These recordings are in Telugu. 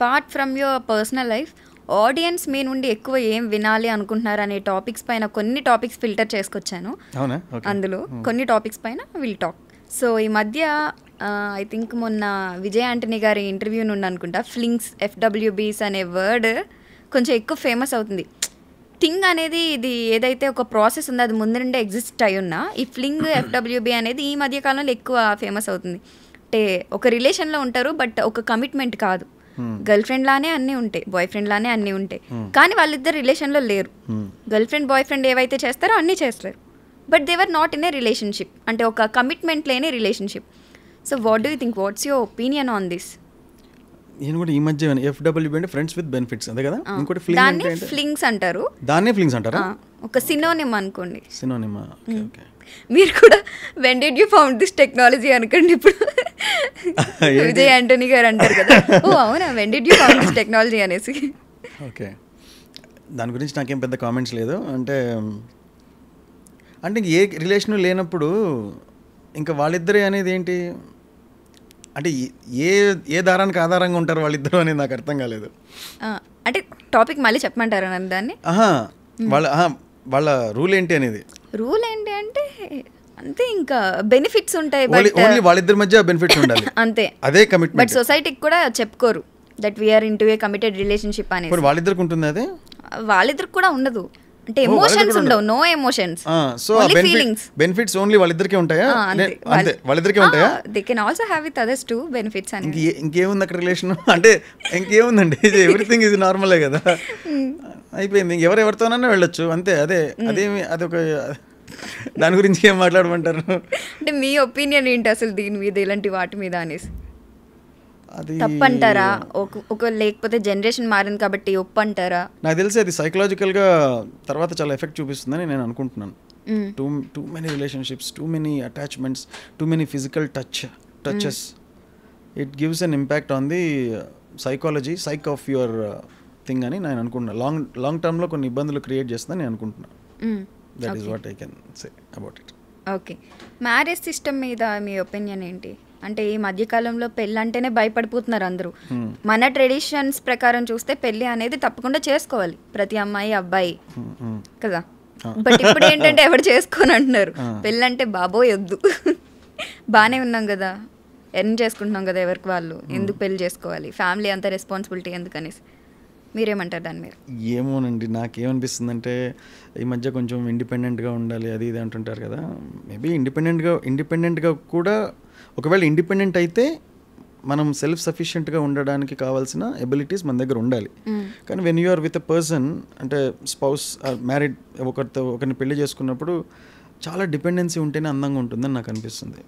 Apart from your personal life audience మీ నుండి ఎక్కువ ఏం వినాలి అనుకుంటున్నారు అనే టాపిక్స్ పైన కొన్ని టాపిక్స్ ఫిల్టర్ చేసుకొచ్చాను. అందులో కొన్ని టాపిక్స్ పైన విల్ టాక్. సో ఈ మధ్య ఐ థింక్ మొన్న విజయ్ ఆంటనీ గారి ఇంటర్వ్యూ నుండి అనుకుంటా ఫ్లింగ్స్ FWBs అనే వర్డ్ కొంచెం ఎక్కువ ఫేమస్ అవుతుంది. థింగ్ అనేది ఇది ఏదైతే ఒక ప్రాసెస్ ఉందో అది ముందు నుండే ఎగ్జిస్ట్ అయి ఉన్నా ఈ ఫ్లింగ్ FWB అనేది ఈ మధ్య కాలంలో ఎక్కువ ఫేమస్ అవుతుంది. అంటే ఒక రిలేషన్లో ఉంటారు బట్ ఒక కమిట్మెంట్ కాదు. గర్ల్ ఫ్రెండ్ లానే అన్నీ ఉంటాయి, బాయ్ ఫ్రెండ్ లానే అన్నీ ఉంటాయి, కానీ వాళ్ళిద్దరు రిలేషన్లో లేరు. గర్ల్ ఫ్రెండ్ బాయ్ ఫ్రెండ్ ఏవైతే చేస్తారో అన్నీ చేస్తారు, but they were not in a relationship, అంటే ఒక కమిట్మెంట్ లేని relationship. So what do you think, what's your opinion on this? నేను కూడా ఈ మధ్య FWB అంటే ఫ్రెండ్స్ విత్ బెనిఫిట్స్ అంతే కదా. ఇంకోటి ఫ్లింగ్స్ అంటారు, దాన్నే ఫ్లింగ్స్ అంటారా? ఒక సినోనిమ్ అనుకోండి. సినోనిమ్. ఓకే. మీరు కూడా when did you found this technology అనుకోండి. ఇప్పుడు విజయ్ ఆంటనీ గారు అంటారు కదా, ఓ అవునా when did you found this technology అనేసి. ఓకే, దాని గురించి నాకేం పెద్ద కామెంట్స్ లేదు. అంటే ఏ రిలేషన్ లేనప్పుడు ఇంకా వాళ్ళిద్దరే అనేది ఏంటి, అంటే ఏ దారానికి ఆధారంగా ఉంటారు వాళ్ళిద్దరు అనేది నాకు అర్థం కాలేదు. అంటే టాపిక్ మళ్ళీ చెప్పమంటారా నన్ను దాన్ని? వాళ్ళ రూల్ ఏంటి అనేది. రూల్ ఏంటి అంటే అంతే, ఇంకా బెనిఫిట్స్ ఉంటాయి, ఓన్లీ వాళ్ళిద్దరి మధ్య బెనిఫిట్స్ ఉండాలి అంతే, అదే కమిట్మెంట్. బట్ సొసైటీకి కూడా చెప్పుకోరు that we are into a committed relationship అనేది. వాళ్ళిద్దరికి ఉంటుంది అదే, వాళ్ళిద్దరికి కూడా ఉండదు. అంటే ఎమోషన్స్ ఉండవు, no emotions, only feelings. Benefits only వాళ్ళిద్దరికే ఉంటాయా? అంతే, వాళ్ళిద్దరికే ఉంటాయా? They can also have with others to benefits అని. ఇంకేముంది అక్కడ రిలేషన్ అంటే? ఇంకేముందండి, ఎవ్రీథింగ్ ఈజ్ నార్మలే కదా, అయిపోయింది. ఎవరెవరితోనన్నా వెళ్ళొచ్చు అంతే. అదేమి అదొక దాని గురించి ఏం మాట్లాడమంటారు? అంటే మీ ఒపీనియన్ ఏంటి అసలు దీని మీద, ఇలాంటి వాటి మీద అనేసి? అది తప్పంటారా? ఒక లేకపోతే జనరేషన్ మారింది కాబట్టి ఒప్పంటారా? నాకు తెలిసి అది సైకలాజికల్గా తర్వాత చాలా ఎఫెక్ట్ చూపిస్తుందని నేను అనుకుంటున్నాను. Too many relationships, too many attachments, too many physical touches, it gives an impact on the psych of your thing అని నేను అనుకుంటున్నాను. లాంగ్ టర్మ్లో కొన్ని ఇబ్బందులు క్రియేట్ చేస్తుందని నేను అనుకుంటున్నాను. That is what I can say about it. Okay, marriage system మీద మీ ఒపీనియన్ ఏంటి? అంటే ఈ మధ్యకాలంలో పెళ్ళి అంటేనే భయపడిపోతున్నారు అందరూ. మన ట్రెడిషన్స్ ప్రకారం చూస్తే పెళ్ళి అనేది తప్పకుండా చేసుకోవాలి ప్రతి అమ్మాయి అబ్బాయి కదా, బట్ ఇప్పుడు ఏంటంటే ఎవరు చేసుకోని అంటున్నారు. పెళ్ళి అంటే బాబోయ్ వద్దు, బాగానే ఉన్నాం కదా, ఎర్న్ చేసుకుంటున్నాం కదా ఎవరికి వాళ్ళు, ఎందుకు పెళ్ళి చేసుకోవాలి, ఫ్యామిలీ అంత రెస్పాన్సిబిలిటీ ఎందుకనేసి. మీరేమంటారు దాని మీద? ఏమోనండి, నాకేమనిపిస్తుంది అంటే ఈ మధ్య కొంచెం ఇండిపెండెంట్గా ఉండాలి అది ఇది అంటుంటారు కదా. మేబీ ఇండిపెండెంట్గా కూడా ఒకవేళ ఇండిపెండెంట్ అయితే మనం సెల్ఫ్ సఫిషియెంట్గా ఉండడానికి కావాల్సిన ఎబిలిటీస్ మన దగ్గర ఉండాలి. కానీ when you are with a person, అంటే స్పౌస్ మ్యారీడ్, ఒకరిని పెళ్లి చేసుకున్నప్పుడు చాలా డిపెండెన్సీ ఉంటేనే అందంగా ఉంటుందని నాకు అనిపిస్తుంది.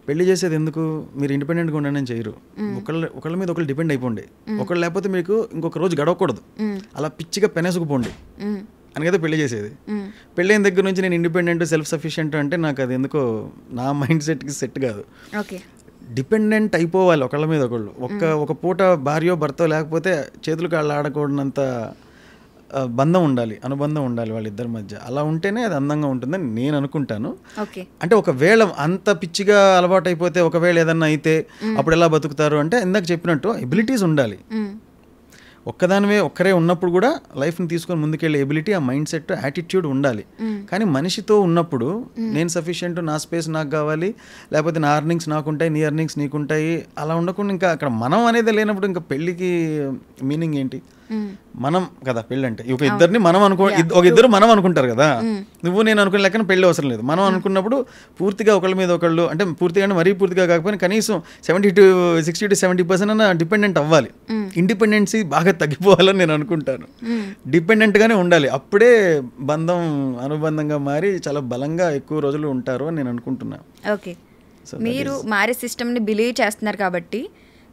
పెళ్లి చేసేది ఎందుకు? మీరు ఇండిపెండెంట్గా ఉండని చేయరు, ఒకళ్ళ మీద ఒకళ్ళు డిపెండ్ అయిపోండి. ఒకళ్ళు లేకపోతే మీకు ఇంకొక రోజు గడవకూడదు, అలా పిచ్చిగా పెనేసుకుపోండి అని కదా పెళ్లి చేసేది. పెళ్ళైన దగ్గర నుంచి నేను ఇండిపెండెంట్ సెల్ఫ్ సఫిషియెంట్ అంటే నాకు అది ఎందుకో నా మైండ్ సెట్కి సెట్ కాదు. డిపెండెంట్ అయిపోవాలి ఒకళ్ళ మీద ఒకళ్ళు. ఒక పూట భార్యో భర్తో లేకపోతే చేతులు కాళ్ళు ఆడకూడనంత బంధం ఉండాలి, అనుబంధం ఉండాలి వాళ్ళిద్దరి మధ్య. అలా ఉంటేనే అది అందంగా ఉంటుందని నేను అనుకుంటాను. అంటే ఒకవేళ అంత పిచ్చిగా అలవాటు అయిపోతే, ఒకవేళ ఏదన్నా అయితే అప్పుడు ఎలా బతుకుతారు అంటే ఇందాక చెప్పినట్టు ఎబిలిటీస్ ఉండాలి. ఒక్కరే ఉన్నప్పుడు కూడా లైఫ్ని తీసుకొని ముందుకెళ్ళే ఎబిలిటీ, ఆ మైండ్ సెట్, యాటిట్యూడ్ ఉండాలి. కానీ మనిషితో ఉన్నప్పుడు నేను సఫిషియెంట్, నా స్పేస్ నాకు కావాలి, లేకపోతే నా ఎర్నింగ్స్ నాకుంటాయి, నీ ఎర్నింగ్స్ నీకుంటాయి, అలా ఉండకుండా ఇంకా అక్కడ మనం అనేది లేనప్పుడు ఇంకా పెళ్ళికి మీనింగ్ ఏంటి? మనం కదా పెళ్ళి అంటే. ఒక ఇద్దరిని మనం ఇద్దరు మనం అనుకుంటారు కదా, నువ్వు నేను అనుకునే లెక్కన పెళ్ళి అవసరం లేదు. మనం అనుకున్నప్పుడు పూర్తిగా ఒకళ్ళ మీద ఒకళ్ళు, అంటే పూర్తిగా అంటే మరీ పూర్తిగా కాకపోయినా కనీసం 60 to 70% అన్న డిపెండెంట్ అవ్వాలి. ఇండిపెండెన్సీ బాగా తగ్గిపోవాలని నేను అనుకుంటాను. డిపెండెంట్గానే ఉండాలి, అప్పుడే బంధం అనుబంధంగా మారి చాలా బలంగా ఎక్కువ రోజులు ఉంటారు అని నేను అనుకుంటున్నాను. ఓకే, మీరు మ్యారేజ్ సిస్టమ్ని బిలీవ్ చేస్తున్నారు కాబట్టి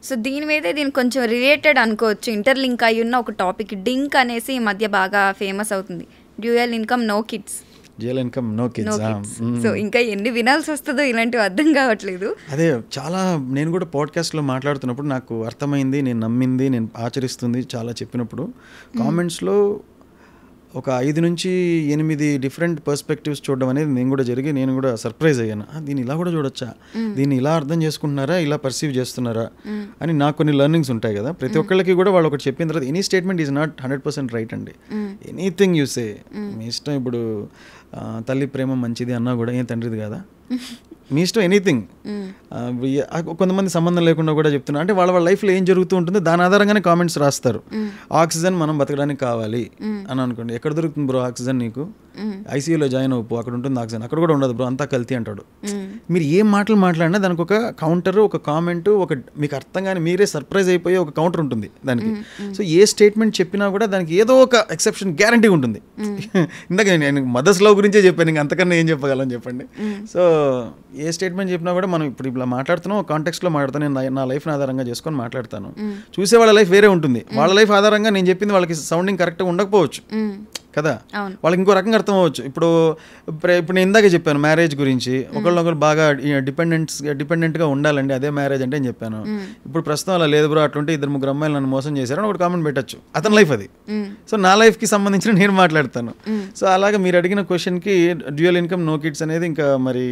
సో దీని మీదే దీనికి కొంచెం రిలేటెడ్ అనుకోవచ్చు, ఇంటర్లింక్ అయ్యి ఉన్న ఒక టాపిక్ డింక్ అనేసి ఈ మధ్య బాగా ఫేమస్ అవుతుంది. Dual income no kids. So ఇంకా ఎన్ని వినాల్సి వస్తుందో ఇలాంటివి అర్థం కావట్లేదు. అదే చాలా నేను కూడా పాడ్కాస్ట్లో మాట్లాడుతున్నప్పుడు నాకు అర్థమైంది, నేను నమ్మింది, నేను ఆచరిస్తుంది చాలా చెప్పినప్పుడు కామెంట్స్లో ఒక 5 నుంచి 8 డిఫరెంట్ పర్స్పెక్టివ్స్ చూడడం అనేది నేను కూడా సర్ప్రైజ్ అయ్యాను. దీన్ని ఇలా కూడా చూడొచ్చా, దీన్ని ఇలా అర్థం చేసుకుంటున్నారా, ఇలా పర్సీవ్ చేస్తున్నారా అని నాకు కొన్ని లెర్నింగ్స్ ఉంటాయి కదా. ప్రతి ఒక్కళ్ళకి కూడా వాళ్ళు ఒకటి చెప్పిన తర్వాత any statement is not 100% right అండి. ఎనీథింగ్ యూ సే, మీ ఇష్టం. ఇప్పుడు తల్లి ప్రేమ మంచిది అన్నా కూడా ఏం తండ్రిది కదా, మీ ఇష్టం. ఎనీథింగ్. కొంతమంది సంబంధం లేకుండా కూడా చెప్తున్నారు. అంటే వాళ్ళ లైఫ్లో ఏం జరుగుతూ ఉంటుందో దాని ఆధారంగానే కామెంట్స్ రాస్తారు. ఆక్సిజన్ మనం బతకడానికి కావాలి అని అనుకోండి. ఎక్కడ దొరుకుతుంది బ్రో ఆక్సిజన్ నీకు? ఐసీయూలో జాయిన్ అవ్వు, అక్కడ ఉంటుంది ఆక్సిజన్. అక్కడ కూడా ఉండదు బ్రో, అంతా కల్తీ అంటాడు. మీరు ఏం మాటలు మాట్లాడినా దానికి ఒక కౌంటర్, ఒక కామెంట్, ఒక మీకు అర్థం కానీ మీరే సర్ప్రైజ్ అయిపోయి ఒక కౌంటర్ ఉంటుంది దానికి. సో ఏ స్టేట్మెంట్ చెప్పినా కూడా దానికి ఏదో ఒక ఎక్సెప్షన్ గ్యారంటీ ఉంటుంది. ఇందాక నేను మదర్స్ లవ్ గురించే చెప్పాను, ఇంక అంతకన్నా ఏం చెప్పగలను చెప్పండి. సో ఏ స్టేట్మెంట్ చెప్పినా కూడా మనం ఇప్పుడు ఇలా మాట్లాడుతున్నాం, కాంటెక్స్ట్లో మాట్లాడతాను. నేను నా లైఫ్ని ఆధారంగా చేసుకొని మాట్లాడతాను. చూసే వాళ్ళ లైఫ్ వేరే ఉంటుంది. వాళ్ళ లైఫ్ ఆధారంగా నేను చెప్పింది వాళ్ళకి సౌండింగ్ కరెక్ట్గా ఉండకపోవచ్చు కదా, వాళ్ళకి ఇంకో రకంగా అర్థం అవ్వచ్చు. ఇప్పుడు నేను ఇందాకే చెప్పాను మ్యారేజ్ గురించి, ఒకళ్ళొకరు బాగా డిపెండెంట్గా ఉండాలండి, అదే మ్యారేజ్ అంటే నేను చెప్పాను. ఇప్పుడు ప్రస్తుతం అలా లేదు బ్రో, అట్లుంటే 2-3 అమ్మాయిలు నన్ను మోసం చేశారని ఒకటి కామెంట్ పెట్టచ్చు. అతని లైఫ్ అది. సో నా లైఫ్కి సంబంధించిన నేను మాట్లాడతాను. సో అలాగే మీరు అడిగిన క్వశ్చన్కి డ్యూయల్ ఇన్కమ్ నో కిడ్స్ అనేది ఇంకా మరి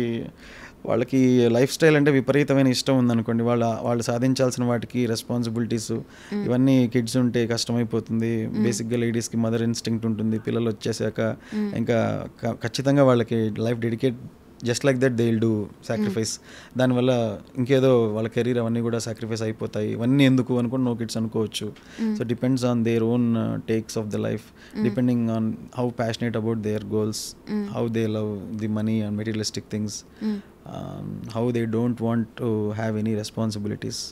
వాళ్ళకి లైఫ్ స్టైల్ అంటే విపరీతమైన ఇష్టం ఉందనుకోండి, వాళ్ళు సాధించాల్సిన వాటికి రెస్పాన్సిబిలిటీస్ ఇవన్నీ కిడ్స్ ఉంటే కష్టమైపోతుంది. బేసిక్గా లేడీస్కి మదర్ ఇన్స్టింక్ట్ ఉంటుంది. పిల్లలు వచ్చేసాక ఇంకా ఖచ్చితంగా వాళ్ళకి life dedicate just like that they will do sacrifice. దానివల్ల ఇంకేదో వాళ్ళ కెరీర్ అవన్నీ కూడా సాక్రిఫైస్ అయిపోతాయి. ఇవన్నీ ఎందుకు అనుకుని నో కిడ్స్ అనుకోవచ్చు. So depends on their own takes of the life, depending on how passionate about their goals, how they love the money and materialistic things, how they don't want to have any responsibilities.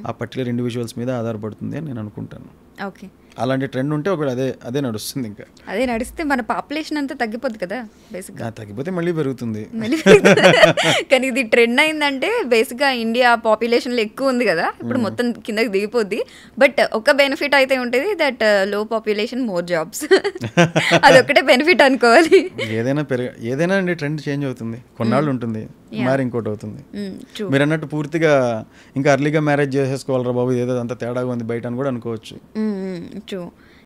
ఆ పర్టికులర్ ఇండివిజువల్స్ మీద ఆధారపడుతుంది అని నేను అనుకుంటాను. ఓకే, అలాంటి ట్రెండ్ ఉంటే ఒకవేళ అదే నడుస్తుంది. ఇంకా అదే నడిస్తే మన పాపులేషన్ అంతా తగ్గిపోద్ది కదా బేసిక్గా. తగ్గిపోతే మళ్ళీ పెరుగుతుంది. కానీ ఇది ట్రెండ్ అయిందంటే బేసిక్గా ఇండియా పాపులేషన్లో ఎక్కువ ఉంది కదా, ఇప్పుడు మొత్తం కిందకి దిగిపోద్ది. బట్ ఒక బెనిఫిట్ అయితే ఉంటుంది, దట్ లో పాపులేషన్ మోర్ జాబ్స్. అదొక్కటే బెనిఫిట్ అనుకోవాలి. ఏదైనా అండి ట్రెండ్ చేంజ్ అవుతుంది, కొన్నాళ్ళు ఉంటుంది, మరి ఇంకోటి అవుతుంది. మీరు అన్నట్టు పూర్తిగా ఇంకా అర్లీగా మ్యారేజ్ చేసేసుకోవాలరా బాబు, ఏదో అంత తేడాగా ఉంది బయట అని కూడా అనుకోవచ్చు. ట్రూ.